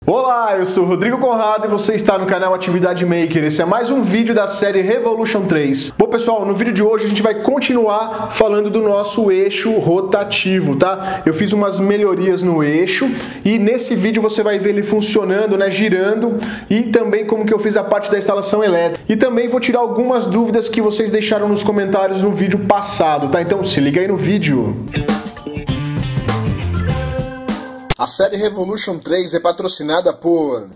Olá, eu sou o Rodrigo Conrado e você está no canal Atividade Maker. Esse é mais um vídeo da série Revolution 3. Bom pessoal, no vídeo de hoje a gente vai continuar falando do nosso eixo rotativo, tá? Eu fiz umas melhorias no eixo e nesse vídeo você vai ver ele funcionando, né, girando, e também como que eu fiz a parte da instalação elétrica. E também vou tirar algumas dúvidas que vocês deixaram nos comentários no vídeo passado, tá? Então se liga aí no vídeo. A série Revolution 3 é patrocinada por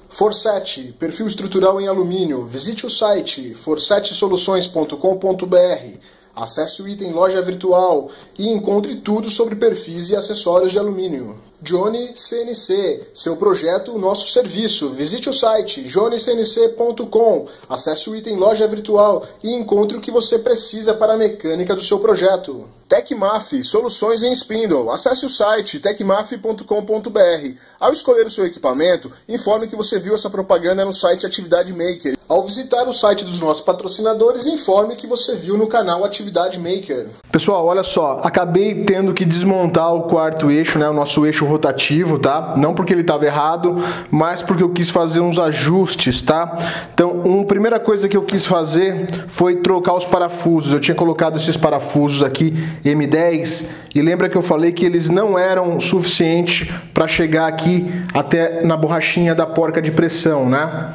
Forset, perfil estrutural em alumínio. Visite o site forsetesoluções.com.br. Acesse o item Loja Virtual e encontre tudo sobre perfis e acessórios de alumínio. Johnny CNC, seu projeto, nosso serviço. Visite o site johnnycnc.com. Acesse o item Loja Virtual e encontre o que você precisa para a mecânica do seu projeto. Tecmaf, soluções em spindle. Acesse o site tecmaf.com.br. Ao escolher o seu equipamento, informe que você viu essa propaganda no site Atividade Maker. Ao visitar o site dos nossos patrocinadores, informe que você viu no canal Atividade Maker. Pessoal, olha só, acabei tendo que desmontar o quarto eixo, né, o nosso eixo rotativo, tá? Não porque ele estava errado, mas porque eu quis fazer uns ajustes, tá? Então, a primeira coisa que eu quis fazer foi trocar os parafusos. Eu tinha colocado esses parafusos aqui M10 e lembra que eu falei que eles não eram suficientes para chegar aqui até na borrachinha da porca de pressão, né?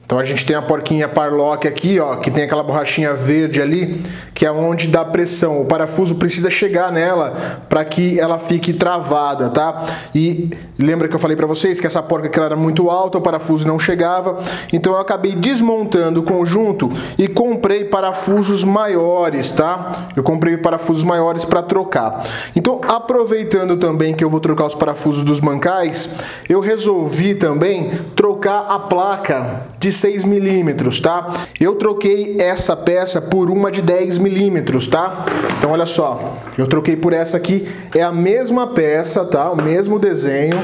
Então a gente tem a porquinha Parlock aqui, ó, que tem aquela borrachinha verde ali, que é onde dá pressão. O parafuso precisa chegar nela para que ela fique travada, tá? E lembra que eu falei para vocês que essa porca aqui ela era muito alta, o parafuso não chegava. Então eu acabei desmontando o conjunto e comprei parafusos maiores, tá? Eu comprei parafusos maiores para trocar. Então, aproveitando também que eu vou trocar os parafusos dos mancais, eu resolvi também trocar a placa de 6 milímetros, tá? Eu troquei essa peça por uma de 10 milímetros, tá? Então olha só, eu troquei por essa aqui, é a mesma peça, tá? O mesmo desenho.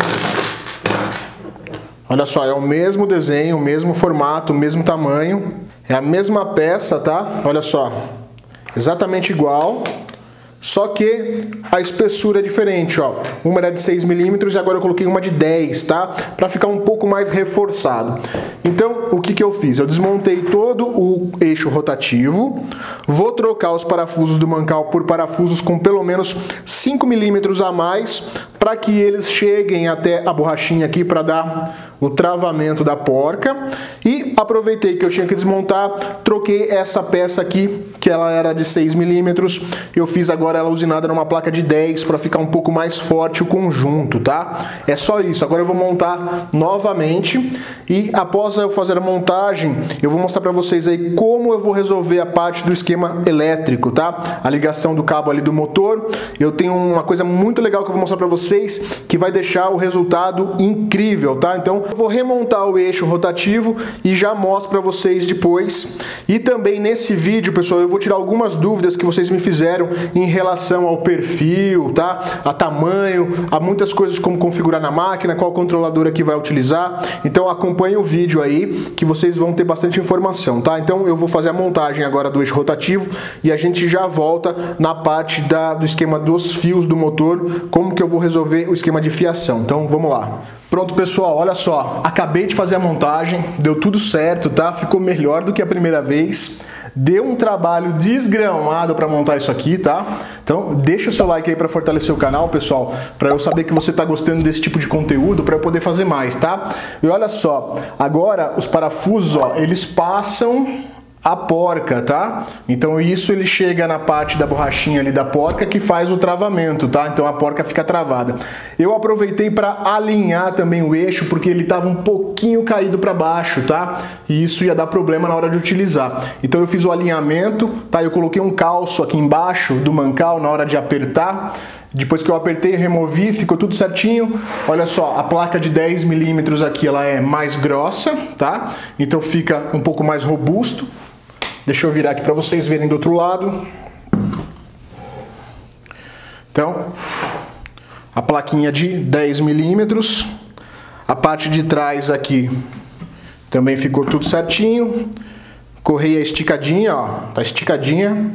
Olha só, é o mesmo desenho, o mesmo formato, o mesmo tamanho. É a mesma peça, tá? Olha só, exatamente igual. Só que a espessura é diferente, ó. Uma era de 6 milímetros e agora eu coloquei uma de 10, tá? Para ficar um pouco mais reforçado. Então, o que eu fiz? Eu desmontei todo o eixo rotativo, vou trocar os parafusos do mancal por parafusos com pelo menos 5 milímetros a mais, para que eles cheguem até a borrachinha aqui para dar o travamento da porca. E aproveitei que eu tinha que desmontar, troquei essa peça aqui, que ela era de 6 milímetros, eu fiz agora ela usinada numa placa de 10 para ficar um pouco mais forte o conjunto, tá? É só isso. Agora eu vou montar novamente e após eu fazer a montagem, eu vou mostrar para vocês aí como eu vou resolver a parte do esquema elétrico, tá? A ligação do cabo ali do motor. Eu tenho uma coisa muito legal que eu vou mostrar para vocês, que vai deixar o resultado incrível, tá? Então eu vou remontar o eixo rotativo e já mostro para vocês depois. E também nesse vídeo, pessoal, eu vou tirar algumas dúvidas que vocês me fizeram em relação ao perfil, tá? A tamanho, a muitas coisas como configurar na máquina, qual controladora que vai utilizar. Então acompanhe o vídeo aí que vocês vão ter bastante informação, tá? Então eu vou fazer a montagem agora do eixo rotativo e a gente já volta na parte do esquema dos fios do motor, como que eu vou resolver o esquema de fiação. Então vamos lá. Pronto, pessoal, olha só, acabei de fazer a montagem, deu tudo certo, tá? Ficou melhor do que a primeira vez. Deu um trabalho desgramado para montar isso aqui, tá? Então deixa o seu like aí para fortalecer o canal, pessoal, para eu saber que você tá gostando desse tipo de conteúdo, para eu poder fazer mais, tá? E olha só, agora os parafusos, ó, eles passam a porca, tá? Então isso ele chega na parte da borrachinha ali da porca que faz o travamento, tá? Então a porca fica travada. Eu aproveitei para alinhar também o eixo porque ele estava um pouquinho caído para baixo, tá? E isso ia dar problema na hora de utilizar. Então eu fiz o alinhamento, tá? Eu coloquei um calço aqui embaixo do mancal na hora de apertar. Depois que eu apertei e removi, ficou tudo certinho. Olha só, a placa de 10 milímetros aqui ela é mais grossa, tá? Então fica um pouco mais robusto. Deixa eu virar aqui para vocês verem do outro lado. Então, a plaquinha de 10 milímetros. A parte de trás aqui também ficou tudo certinho. Correia esticadinha, ó, tá esticadinha.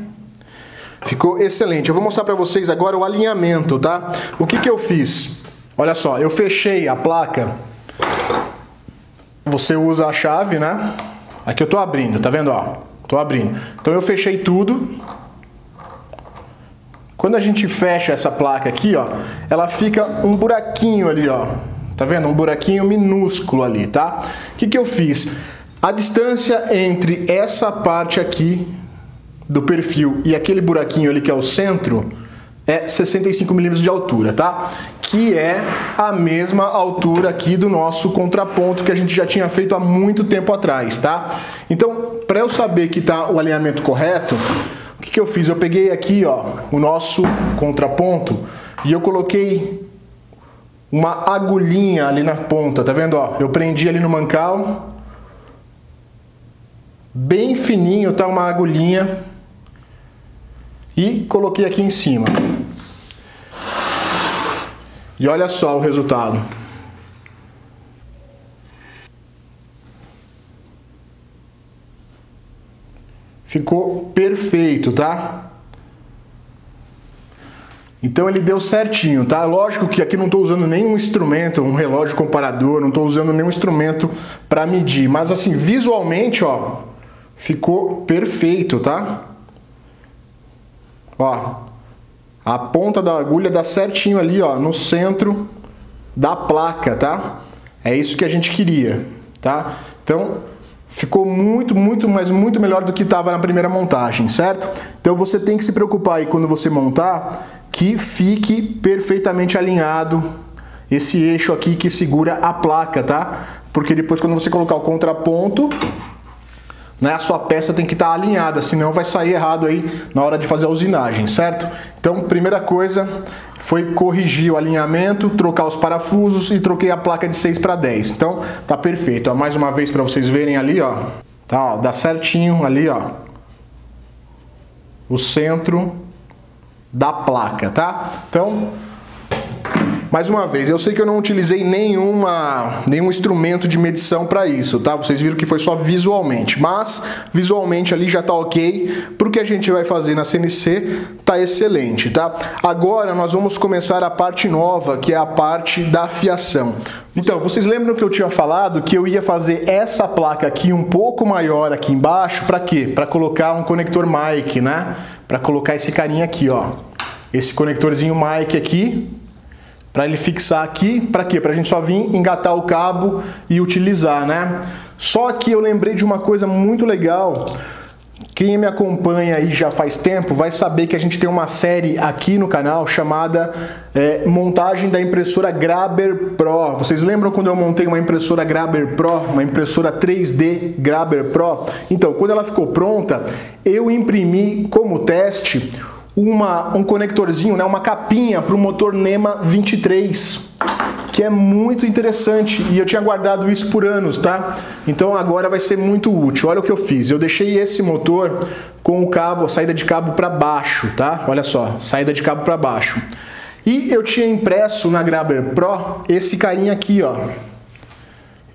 Ficou excelente. Eu vou mostrar para vocês agora o alinhamento, tá? O que eu fiz? Olha só, eu fechei a placa você usa a chave, né? Aqui eu tô abrindo, tá vendo, ó? Tô abrindo. Então eu fechei tudo. Quando a gente fecha essa placa aqui, ó, ela fica um buraquinho ali, ó. Tá vendo? Um buraquinho minúsculo ali, tá? O que que eu fiz? A distância entre essa parte aqui do perfil e aquele buraquinho ali que é o centro é 65 milímetros de altura, tá? Que é a mesma altura aqui do nosso contraponto que a gente já tinha feito há muito tempo atrás, tá? Então, para eu saber que tá o alinhamento correto, o que que eu fiz? Eu peguei aqui, ó, o nosso contraponto e eu coloquei uma agulhinha ali na ponta, tá vendo, ó? Eu prendi ali no mancal, bem fininho, tá? Uma agulhinha, e coloquei aqui em cima. E olha só o resultado. Ficou perfeito, tá? Então ele deu certinho, tá? Lógico que aqui não estou usando nenhum instrumento, um relógio comparador, não estou usando nenhum instrumento para medir, mas assim, visualmente, ó, ficou perfeito, tá? Ó, a ponta da agulha dá certinho ali, ó, no centro da placa, tá? É isso que a gente queria, tá? Então, ficou muito melhor do que estava na primeira montagem, certo? Então você tem que se preocupar aí quando você montar que fique perfeitamente alinhado esse eixo aqui que segura a placa, tá? Porque depois quando você colocar o contraponto, né, a sua peça tem que estar alinhada, senão vai sair errado aí na hora de fazer a usinagem, certo? Então, primeira coisa foi corrigir o alinhamento, trocar os parafusos e troquei a placa de 6 para 10. Então, tá perfeito. Ó, mais uma vez para vocês verem ali, ó. Tá, ó, dá certinho ali, ó. O centro da placa, tá? Então, mais uma vez, eu sei que eu não utilizei nenhum instrumento de medição para isso, tá? Vocês viram que foi só visualmente, mas visualmente ali já tá ok, porque a gente vai fazer na CNC tá excelente, tá? Agora nós vamos começar a parte nova, que é a parte da fiação. Então, vocês lembram que eu tinha falado que eu ia fazer essa placa aqui um pouco maior aqui embaixo, para quê? Para colocar um conector mic, né? Para colocar esse carinha aqui, ó. Esse conectorzinho mic aqui, para ele fixar aqui, para quê? Para a gente só vir engatar o cabo e utilizar, né? Só que eu lembrei de uma coisa muito legal. Quem me acompanha aí já faz tempo vai saber que a gente tem uma série aqui no canal chamada montagem da impressora Graber Pro. Vocês lembram quando eu montei uma impressora Graber Pro, uma impressora 3D Graber Pro? Então, quando ela ficou pronta, eu imprimi como teste um conectorzinho, né, uma capinha para o motor NEMA 23, que é muito interessante e eu tinha guardado isso por anos, tá? Então agora vai ser muito útil. Olha o que eu fiz, eu deixei esse motor com o cabo, a saída de cabo para baixo, tá? Olha só, saída de cabo para baixo. E eu tinha impresso na Graber Pro esse carinha aqui, ó.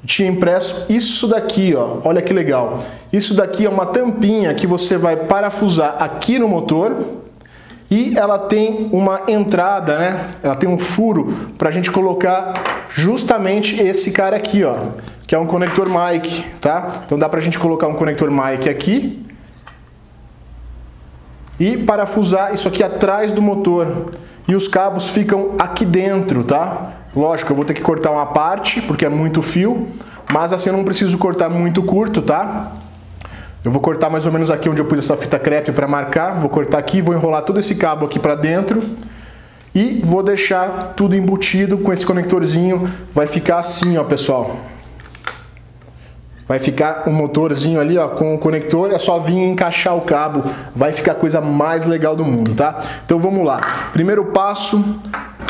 Tinha impresso isso daqui, ó. Olha que legal. Isso daqui é uma tampinha que você vai parafusar aqui no motor. E ela tem uma entrada, né? Ela tem um furo para a gente colocar justamente esse cara aqui, ó, que é um conector mic, tá? Então dá para a gente colocar um conector mic aqui e parafusar isso aqui atrás do motor. E os cabos ficam aqui dentro, tá? Lógico, eu vou ter que cortar uma parte porque é muito fio, mas assim eu não preciso cortar muito curto, tá? Eu vou cortar mais ou menos aqui onde eu pus essa fita crepe para marcar, vou cortar aqui, vou enrolar todo esse cabo aqui para dentro e vou deixar tudo embutido com esse conectorzinho, vai ficar assim, ó, pessoal. Vai ficar um motorzinho ali, ó, com o conector, é só vir encaixar o cabo, vai ficar a coisa mais legal do mundo, tá? Então vamos lá. Primeiro passo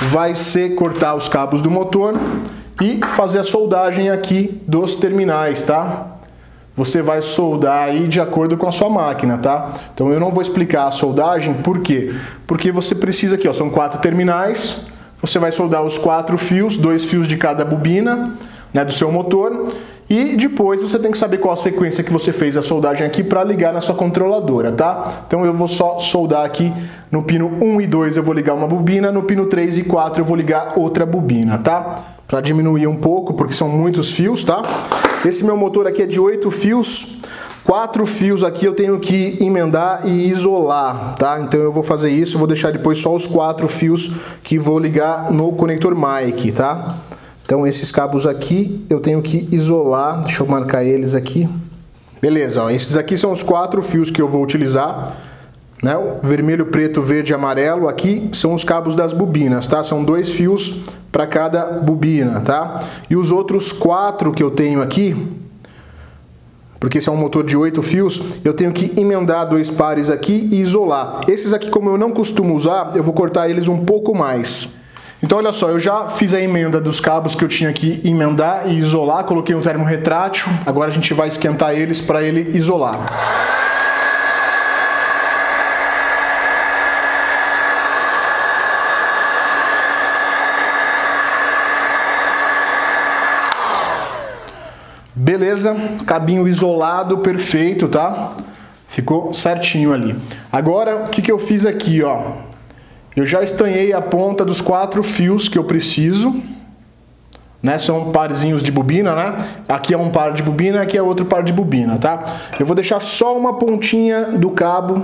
vai ser cortar os cabos do motor e fazer a soldagem aqui dos terminais, tá? Você vai soldar aí de acordo com a sua máquina, tá? Então eu não vou explicar a soldagem, por quê? Porque você precisa aqui, ó, são 4 terminais, você vai soldar os 4 fios, 2 fios de cada bobina, né, do seu motor, e depois você tem que saber qual a sequência que você fez a soldagem aqui para ligar na sua controladora, tá? Então eu vou só soldar aqui no pino 1 e 2 eu vou ligar uma bobina, no pino 3 e 4 eu vou ligar outra bobina, tá? para diminuir um pouco, porque são muitos fios, tá? Esse meu motor aqui é de 8 fios, 4 fios aqui eu tenho que emendar e isolar, tá? Então eu vou fazer isso, vou deixar depois só os 4 fios que vou ligar no conector mic, tá? Então esses cabos aqui eu tenho que isolar, deixa eu marcar eles aqui. Beleza, ó, esses aqui são os 4 fios que eu vou utilizar, né? O vermelho, preto, verde e amarelo aqui são os cabos das bobinas, tá? São 2 fios para cada bobina, tá? E os outros 4 que eu tenho aqui, porque esse é um motor de 8 fios, eu tenho que emendar 2 pares aqui e isolar. Esses aqui, como eu não costumo usar, eu vou cortar eles um pouco mais. Então olha só, eu já fiz a emenda dos cabos que eu tinha que emendar e isolar, coloquei um termo retrátil, agora a gente vai esquentar eles para ele isolar. Beleza, cabinho isolado, perfeito, tá? Ficou certinho ali. Agora, o que eu fiz aqui, ó? Eu já estanhei a ponta dos 4 fios que eu preciso, né? São parzinhos de bobina, né? Aqui é um par de bobina, aqui é outro par de bobina, tá? Eu vou deixar só uma pontinha do cabo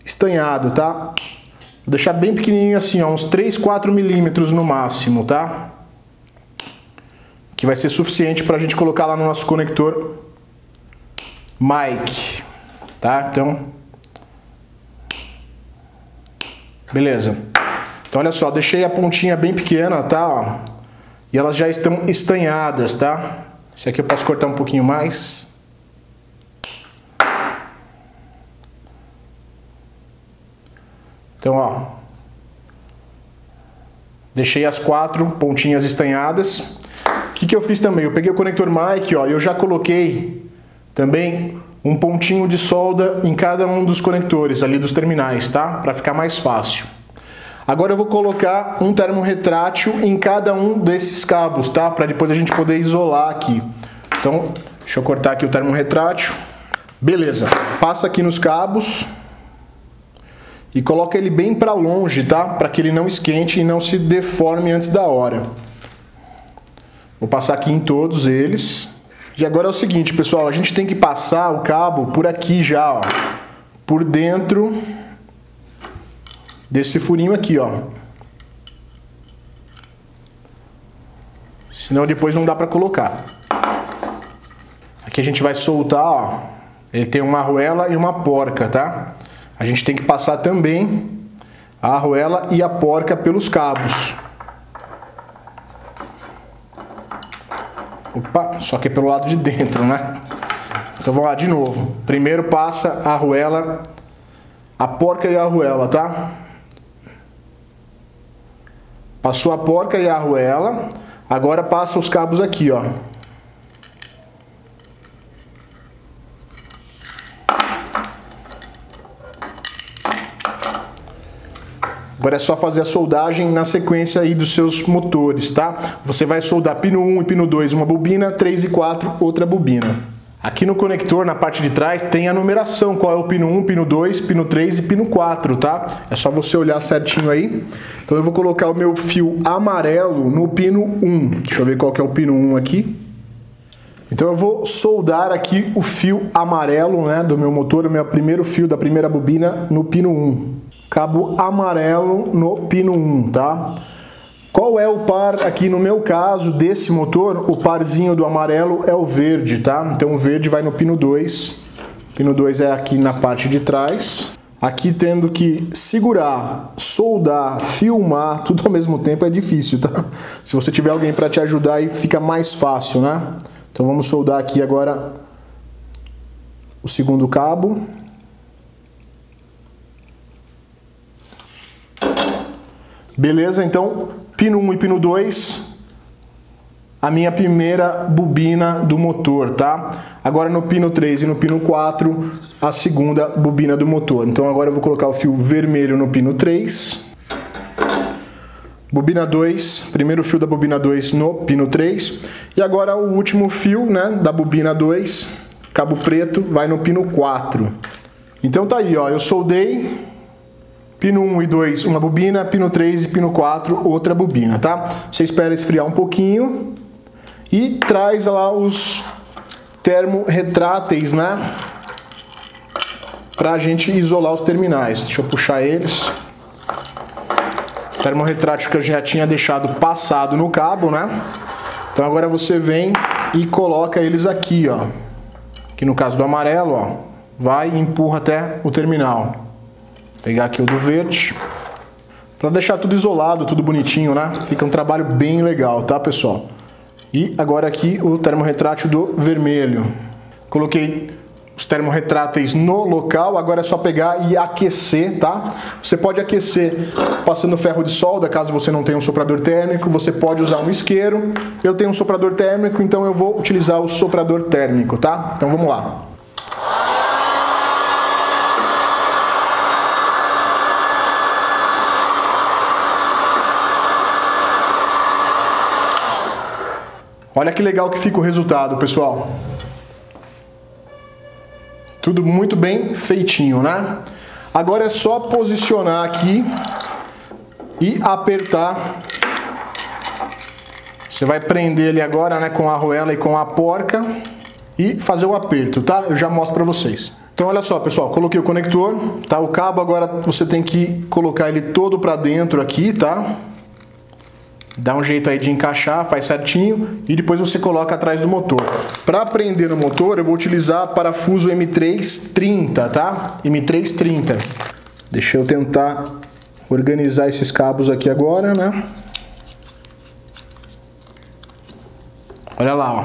estanhado, tá? Vou deixar bem pequenininho assim, ó, uns 3, 4 milímetros no máximo, tá? Que vai ser suficiente para a gente colocar lá no nosso conector mic, tá? Então, beleza. Então olha só, deixei a pontinha bem pequena, tá? Ó, e elas já estão estanhadas, tá? Esse aqui eu posso cortar um pouquinho mais. Então, ó, deixei as 4 pontinhas estanhadas. O que eu fiz também? Eu peguei o conector mic, ó, e eu já coloquei também um pontinho de solda em cada um dos conectores ali dos terminais, tá? Para ficar mais fácil. Agora eu vou colocar um termo retrátil em cada um desses cabos, tá? Para depois a gente poder isolar aqui. Então, deixa eu cortar aqui o termo retrátil. Beleza. Passa aqui nos cabos e coloca ele bem para longe, tá? Para que ele não esquente e não se deforme antes da hora. Vou passar aqui em todos eles. E agora é o seguinte, pessoal, a gente tem que passar o cabo por aqui já, ó, por dentro desse furinho aqui, ó. Senão depois não dá pra colocar. Aqui a gente vai soltar, ó. Ele tem uma arruela e uma porca, tá? A gente tem que passar também a arruela e a porca pelos cabos. Opa, só que é pelo lado de dentro, né? Então vamos lá de novo. Primeiro passa a arruela, a porca e a arruela, tá? Passou a porca e a arruela. Agora passa os cabos aqui, ó. Agora é só fazer a soldagem na sequência aí dos seus motores, tá? Você vai soldar pino 1 e pino 2 uma bobina, 3 e 4 outra bobina. Aqui no conector, na parte de trás, tem a numeração, qual é o pino 1, pino 2, pino 3 e pino 4, tá? É só você olhar certinho aí. Então eu vou colocar o meu fio amarelo no pino 1. Deixa eu ver qual que é o pino 1 aqui. Então eu vou soldar aqui o fio amarelo, né, do meu motor, o meu primeiro fio da primeira bobina no pino 1. Cabo amarelo no pino 1, tá? Qual é o par aqui no meu caso desse motor? O parzinho do amarelo é o verde, tá? Então o verde vai no pino 2. Pino 2 é aqui na parte de trás. Aqui tendo que segurar, soldar, filmar, tudo ao mesmo tempo é difícil, tá? Se você tiver alguém para te ajudar aí fica mais fácil, né? Então vamos soldar aqui agora o segundo cabo. Beleza, então pino 1 e pino 2, a minha primeira bobina do motor, tá? Agora no pino 3 e no pino 4, a segunda bobina do motor. Então agora eu vou colocar o fio vermelho no pino 3. Bobina 2, primeiro fio da bobina 2 no pino 3. E agora o último fio, né, da bobina 2, cabo preto, vai no pino 4. Então tá aí, ó, eu soldei Pino 1 e 2, uma bobina, pino 3 e pino 4, outra bobina, tá? Você espera esfriar um pouquinho e traz lá os termorretráteis, né? Pra gente isolar os terminais. Deixa eu puxar eles. Termorretrátil que eu já tinha deixado passado no cabo, né? Então agora você vem e coloca eles aqui, ó. Aqui no caso do amarelo, ó. Vai e empurra até o terminal. Vou pegar aqui o do verde. Pra deixar tudo isolado, tudo bonitinho, né? Fica um trabalho bem legal, tá, pessoal? E agora aqui o termorretrátil do vermelho. Coloquei os termorretráteis no local, agora é só pegar e aquecer, tá? Você pode aquecer passando ferro de solda, caso você não tenha um soprador térmico, você pode usar um isqueiro. Eu tenho um soprador térmico, então eu vou utilizar o soprador térmico, tá? Então vamos lá. Olha que legal que fica o resultado, pessoal. Tudo muito bem feitinho, né? Agora é só posicionar aqui e apertar. Você vai prender ele agora, né, com a arruela e com a porca e fazer o aperto, tá? Eu já mostro pra vocês. Então olha só, pessoal, coloquei o conector, tá? O cabo agora você tem que colocar ele todo pra dentro aqui, tá? Dá um jeito aí de encaixar, faz certinho e depois você coloca atrás do motor. Para prender no motor eu vou utilizar parafuso M330, tá? M330. Deixa eu tentar organizar esses cabos aqui agora, né? Olha lá, ó.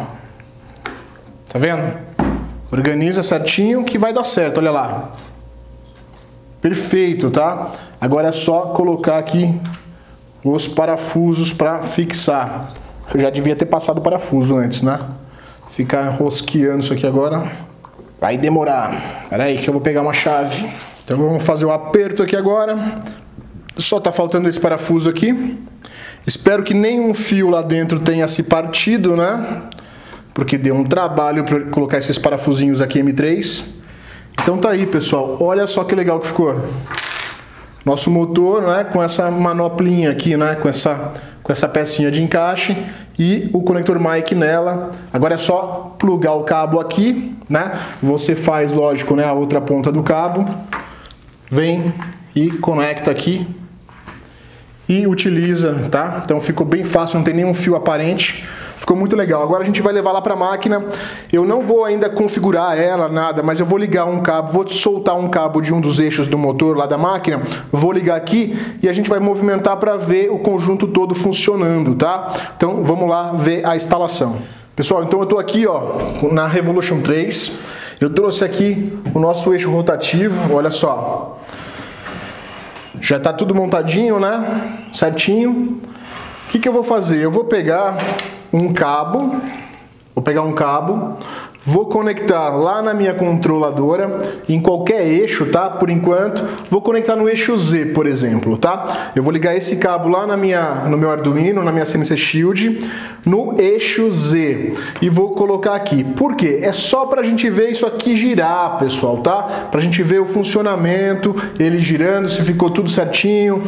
Tá vendo? Organiza certinho que vai dar certo, olha lá. Perfeito, tá? Agora é só colocar aqui os parafusos para fixar. Eu já devia ter passado o parafuso antes, né? Ficar rosqueando isso aqui agora vai demorar. Pera aí que eu vou pegar uma chave. Então vamos fazer o aperto aqui agora. Só tá faltando esse parafuso aqui. Espero que nenhum fio lá dentro tenha se partido, né? Porque deu um trabalho para colocar esses parafusinhos aqui M3. Então tá aí, pessoal. Olha só que legal que ficou. Nosso motor, né, com essa manoplinha aqui, né, com essa pecinha de encaixe e o conector mic nela. Agora é só plugar o cabo aqui, né? Você faz, lógico, né, a outra ponta do cabo. Vem e conecta aqui e utiliza, tá? Então ficou bem fácil, não tem nenhum fio aparente. Ficou muito legal. Agora a gente vai levar lá para a máquina. Eu não vou ainda configurar ela, nada, mas eu vou ligar um cabo, vou soltar um cabo de um dos eixos do motor lá da máquina, vou ligar aqui e a gente vai movimentar para ver o conjunto todo funcionando, tá? Então vamos lá ver a instalação. Pessoal, então eu tô aqui, ó, na Revolution 3. Eu trouxe aqui o nosso eixo rotativo, olha só. Já tá tudo montadinho, né? Certinho. O que eu vou fazer? Eu vou pegar um cabo, vou conectar lá na minha controladora, em qualquer eixo, tá? Por enquanto, vou conectar no eixo Z, por exemplo, tá? Eu vou ligar esse cabo lá no meu Arduino, na minha CNC Shield, no eixo Z, e vou colocar aqui. Por quê? É só pra gente ver isso aqui girar, pessoal, tá? Pra gente ver o funcionamento, ele girando, se ficou tudo certinho,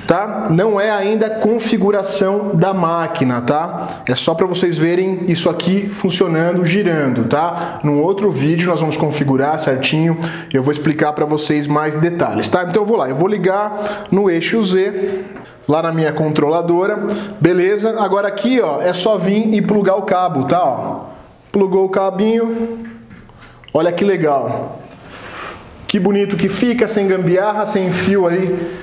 tá? Não é ainda a configuração da máquina, tá? É só pra vocês verem isso aqui funcionando, girando, tá? Num outro vídeo nós vamos configurar certinho, eu vou explicar para vocês mais detalhes, tá? Então eu vou lá, eu vou ligar no eixo Z, lá na minha controladora, beleza? Agora aqui, ó, é só vir e plugar o cabo, tá? Ó, plugou o cabinho, olha que legal, que bonito que fica, sem gambiarra, sem fio ali.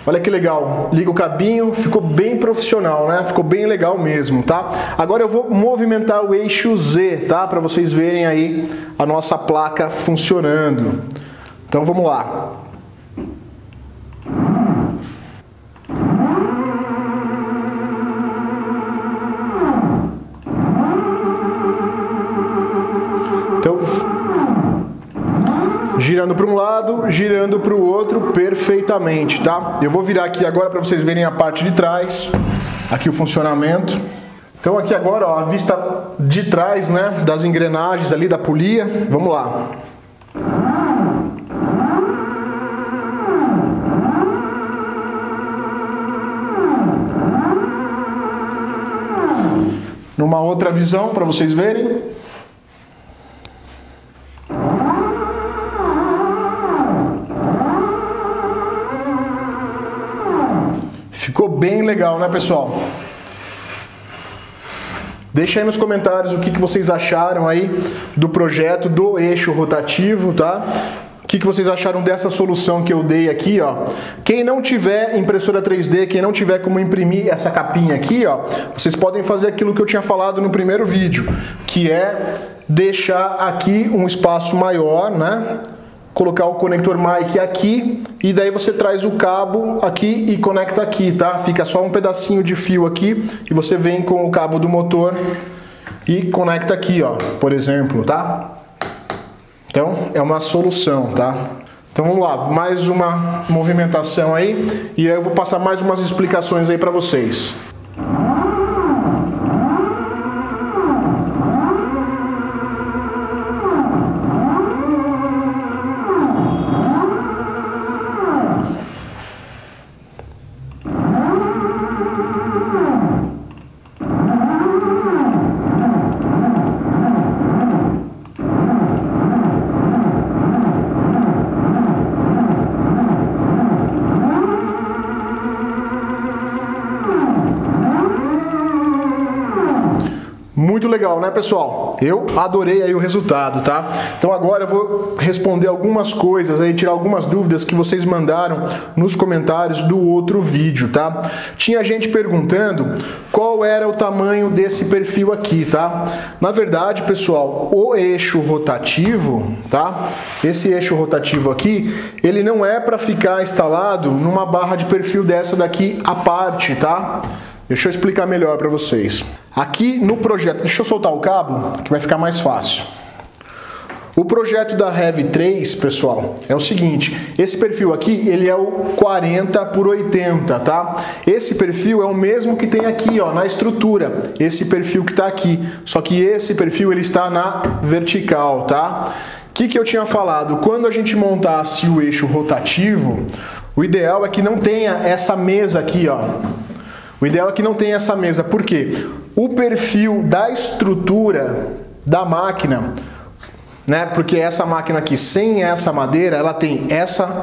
Olha que legal, liga o cabinho, ficou bem profissional, né? Ficou bem legal mesmo, tá? Agora eu vou movimentar o eixo Z, tá? Para vocês verem aí a nossa placa funcionando. Então vamos lá. Então, girando para um lado, girando para o outro perfeitamente, tá? Eu vou virar aqui agora para vocês verem a parte de trás, aqui o funcionamento. Então aqui agora, ó, a vista de trás, né, das engrenagens ali da polia. Vamos lá. numa outra visão para vocês verem. Ficou bem legal, né, pessoal? Deixa aí nos comentários o que vocês acharam aí do projeto do eixo rotativo, tá? O que vocês acharam dessa solução que eu dei aqui, ó. Quem não tiver impressora 3D, quem não tiver como imprimir essa capinha aqui, ó, vocês podem fazer aquilo que eu tinha falado no primeiro vídeo, que é deixar aqui um espaço maior, né? Colocar o conector mic aqui e daí você traz o cabo aqui e conecta aqui, tá? Fica só um pedacinho de fio aqui e você vem com o cabo do motor e conecta aqui, ó, por exemplo, tá? Então é uma solução, tá? Então vamos lá, mais uma movimentação aí e aí eu vou passar mais umas explicações aí pra vocês. Muito legal, né, pessoal? Eu adorei aí o resultado, tá? Então agora eu vou responder algumas coisas aí, tirar algumas dúvidas que vocês mandaram nos comentários do outro vídeo, tá? Tinha gente perguntando qual era o tamanho desse perfil aqui, tá? Na verdade, pessoal, o eixo rotativo, tá? Esse eixo rotativo aqui, ele não é para ficar instalado numa barra de perfil dessa daqui à parte, tá? Deixa eu explicar melhor para vocês. Aqui no projeto, deixa eu soltar o cabo, que vai ficar mais fácil. O projeto da Heavy 3, pessoal, é o seguinte, esse perfil aqui, ele é o 40 por 80, tá? Esse perfil é o mesmo que tem aqui, ó, na estrutura, esse perfil que tá aqui, só que esse perfil, ele está na vertical, tá? O que eu tinha falado? Quando a gente montasse o eixo rotativo, o ideal é que não tenha essa mesa aqui, ó. O ideal é que não tenha essa mesa, por quê? O perfil da estrutura da máquina, né? Porque essa máquina aqui, sem essa madeira, ela tem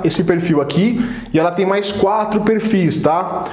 esse perfil aqui e ela tem mais 4 perfis, tá?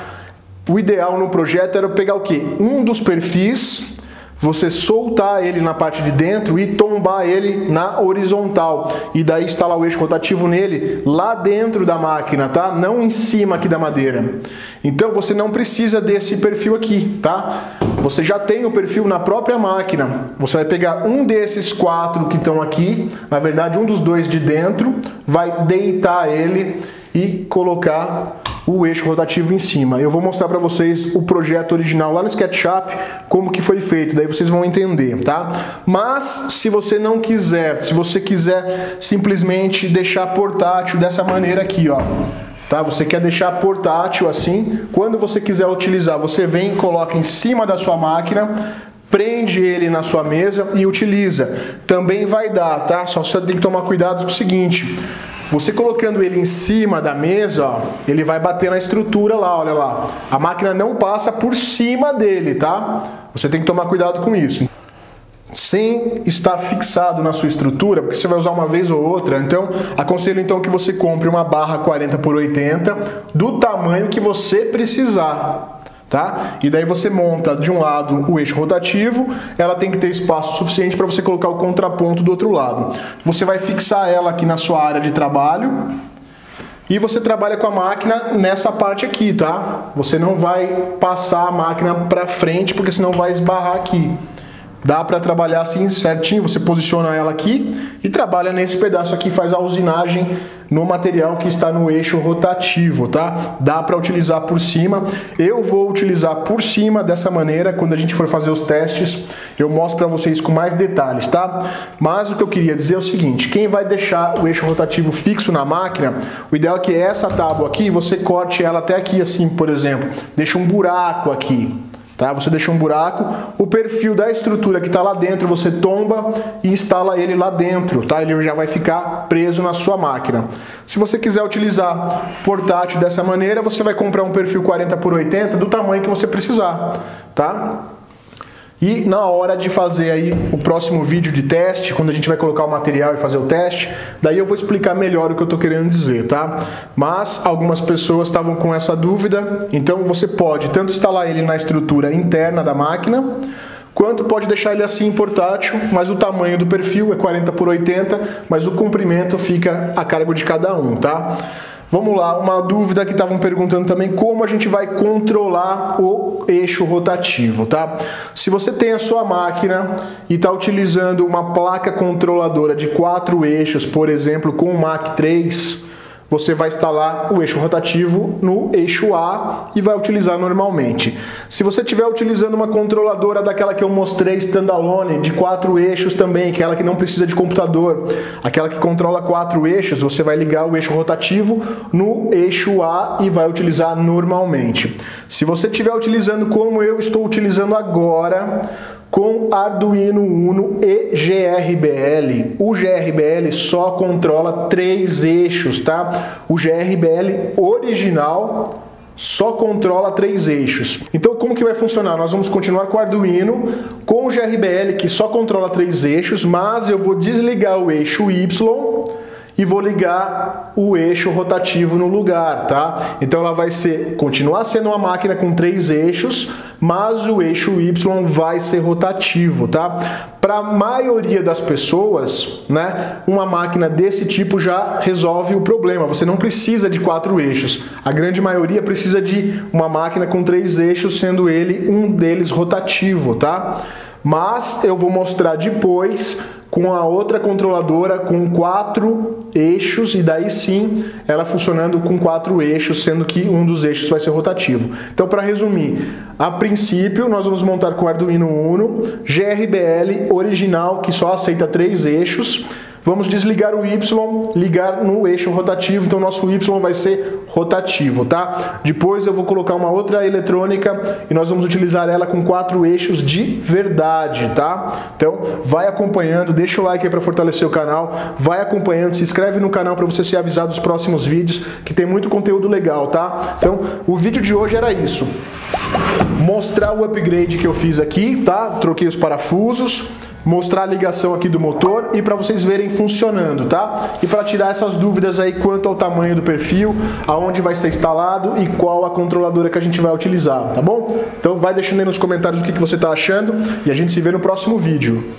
O ideal no projeto era pegar o quê? Um dos perfis, você soltar ele na parte de dentro e tombar ele na horizontal. E daí instalar o eixo rotativo nele lá dentro da máquina, tá? Não em cima aqui da madeira. Então você não precisa desse perfil aqui, tá? Você já tem o perfil na própria máquina. Você vai pegar um desses 4 que estão aqui, na verdade um dos 2 de dentro, vai deitar ele e colocar o eixo rotativo em cima. Eu vou mostrar para vocês o projeto original lá no SketchUp, como que foi feito, daí vocês vão entender, tá? Mas se você não quiser, se você quiser simplesmente deixar portátil dessa maneira aqui, ó, tá? Você quer deixar portátil assim, quando você quiser utilizar, você vem e coloca em cima da sua máquina, prende ele na sua mesa e utiliza. Também vai dar, tá? Só você tem que tomar cuidado com o seguinte, você colocando ele em cima da mesa, ó, ele vai bater na estrutura lá, olha lá. A máquina não passa por cima dele, tá? Você tem que tomar cuidado com isso. Sem estar fixado na sua estrutura, porque você vai usar uma vez ou outra, então aconselho então que você compre uma barra 40 por 80 do tamanho que você precisar. Tá? E daí você monta de um lado o eixo rotativo, ela tem que ter espaço suficiente para você colocar o contraponto do outro lado. Você vai fixar ela aqui na sua área de trabalho e você trabalha com a máquina nessa parte aqui, tá? Você não vai passar a máquina para frente porque senão vai esbarrar aqui. Dá para trabalhar assim certinho, você posiciona ela aqui e trabalha nesse pedaço aqui, faz a usinagem no material que está no eixo rotativo, tá? Dá para utilizar por cima. Eu vou utilizar por cima dessa maneira, quando a gente for fazer os testes, eu mostro para vocês com mais detalhes, tá? Mas o que eu queria dizer é o seguinte, quem vai deixar o eixo rotativo fixo na máquina, o ideal é que essa tábua aqui, você corte ela até aqui assim, por exemplo, deixa um buraco aqui. Tá? Você deixa um buraco, o perfil da estrutura que está lá dentro você tomba e instala ele lá dentro, tá? Ele já vai ficar preso na sua máquina. Se você quiser utilizar portátil dessa maneira, você vai comprar um perfil 40 por 80 do tamanho que você precisar, tá? E na hora de fazer aí o próximo vídeo de teste, quando a gente vai colocar o material e fazer o teste, daí eu vou explicar melhor o que eu tô querendo dizer, tá? Mas algumas pessoas estavam com essa dúvida, então você pode tanto instalar ele na estrutura interna da máquina, quanto pode deixar ele assim portátil, mas o tamanho do perfil é 40 por 80, mas o comprimento fica a cargo de cada um, tá? Vamos lá, uma dúvida que estavam perguntando também, como a gente vai controlar o eixo rotativo, tá? Se você tem a sua máquina e está utilizando uma placa controladora de 4 eixos, por exemplo, com o Mach 3, você vai instalar o eixo rotativo no eixo A e vai utilizar normalmente. Se você estiver utilizando uma controladora daquela que eu mostrei, standalone, de 4 eixos também, aquela que não precisa de computador, aquela que controla 4 eixos, você vai ligar o eixo rotativo no eixo A e vai utilizar normalmente. Se você estiver utilizando como eu estou utilizando agora, com Arduino Uno e GRBL. O GRBL só controla 3 eixos, tá? O GRBL original só controla 3 eixos. Então como que vai funcionar? Nós vamos continuar com o Arduino, com o GRBL que só controla 3 eixos, mas eu vou desligar o eixo Y e vou ligar o eixo rotativo no lugar, tá? Então ela vai continuar sendo uma máquina com 3 eixos, mas o eixo Y vai ser rotativo, tá? Para a maioria das pessoas, né, uma máquina desse tipo já resolve o problema. Você não precisa de 4 eixos. A grande maioria precisa de uma máquina com 3 eixos, sendo ele um deles rotativo, tá? Mas eu vou mostrar depois com a outra controladora com 4 eixos, e daí sim ela funcionando com 4 eixos, sendo que um dos eixos vai ser rotativo. Então, para resumir, a princípio nós vamos montar com o Arduino Uno, GRBL original que só aceita 3 eixos. Vamos desligar o Y, ligar no eixo rotativo, então nosso Y vai ser rotativo, tá? Depois eu vou colocar uma outra eletrônica e nós vamos utilizar ela com 4 eixos de verdade, tá? Então vai acompanhando, deixa o like aí para fortalecer o canal, vai acompanhando, se inscreve no canal para você ser avisado dos próximos vídeos, que tem muito conteúdo legal, tá? Então o vídeo de hoje era isso. Mostrar o upgrade que eu fiz aqui, tá? Troquei os parafusos, mostrar a ligação aqui do motor e para vocês verem funcionando, tá? E para tirar essas dúvidas aí quanto ao tamanho do perfil, aonde vai ser instalado e qual a controladora que a gente vai utilizar, tá bom? Então vai deixando aí nos comentários o que você tá achando e a gente se vê no próximo vídeo.